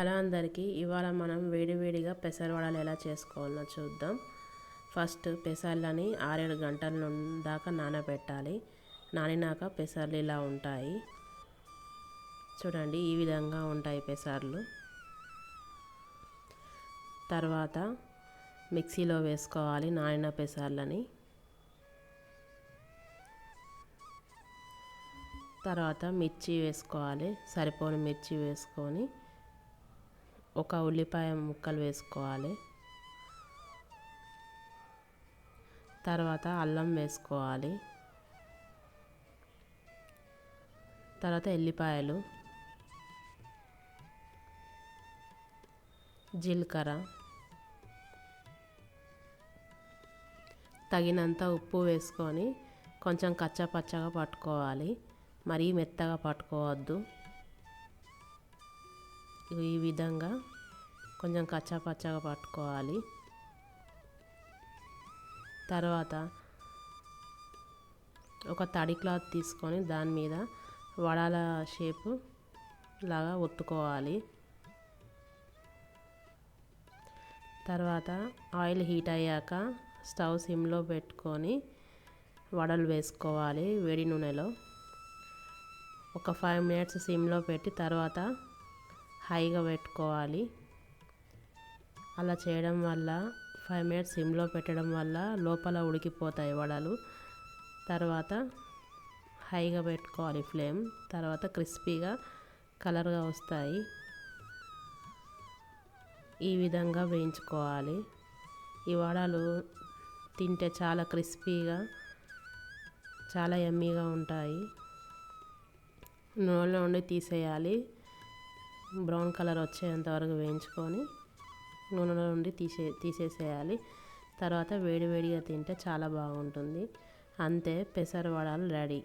Hello అందరికీ, ఇవాళ మనం వేడివేడిగా పెసర వడలు ఎలా చేసుకోవాలో చూద్దాం. ఫస్ట్ పెసర్లని 6-7 గంటల దాకా నానబెట్టాలి. నానినాక పెసర్లు ఇలా ఉంటాయి. చూడండి, ఈ విధంగా ఉంటాయి పెసర్లు. తర్వాత మిక్సీలో వేసుకోవాలి నానిన పెసర్లని. తర్వాత మిర్చి వేసుకోవాలి. సరిపోని మిర్చి వేసుకొని ఒక ఉల్లిపాయ ముక్కలు వేసుకోవాలి. తర్వాత అల్లం వేసుకోవాలి. తర్వాత ఎల్లిపాయలు, జీలకర్ర, తగినంత ఉప్పు వేసుకొని కొంచెం కచ్చాపచ్చగా పట్టుకోవాలి. మరీ మెత్తగా పట్టుకోవద్దు. ఈ విధంగా కొంచెం కచ్చాపచ్చగా పట్టుకోవాలి. తర్వాత ఒక తడి క్లాత్ తీసుకొని దాని మీద వడల షేపు లాగా ఒత్తుకోవాలి. తర్వాత ఆయిల్ హీట్ అయ్యాక స్టవ్ సిమ్లో పెట్టుకొని వడలు వేసుకోవాలి. వేడి నూనెలో ఒక 5 మినిట్స్ సిమ్లో పెట్టి తర్వాత హైగా పెట్టుకోవాలి. అలా చేయడం వల్ల 5 మినిట్స్ సిమ్లో పెట్టడం వల్ల లోపల ఉడికిపోతాయి వడలు. తర్వాత హైగా పెట్టుకోవాలి ఫ్లేమ్. తర్వాత క్రిస్పీగా కలర్గా వస్తాయి. ఈ విధంగా వేయించుకోవాలి. ఈ వడలు తింటే చాలా క్రిస్పీగా, చాలా యమ్మీగా ఉంటాయి. నూనెలో నుండి తీసేయాలి. బ్రౌన్ కలర్ వచ్చేంత వరకు వేయించుకొని నూనెలో నుండి తీసేసేయాలి. తర్వాత వేడివేడిగా తింటే చాలా బాగుంటుంది. అంతే, పెసర వడలు రెడీ.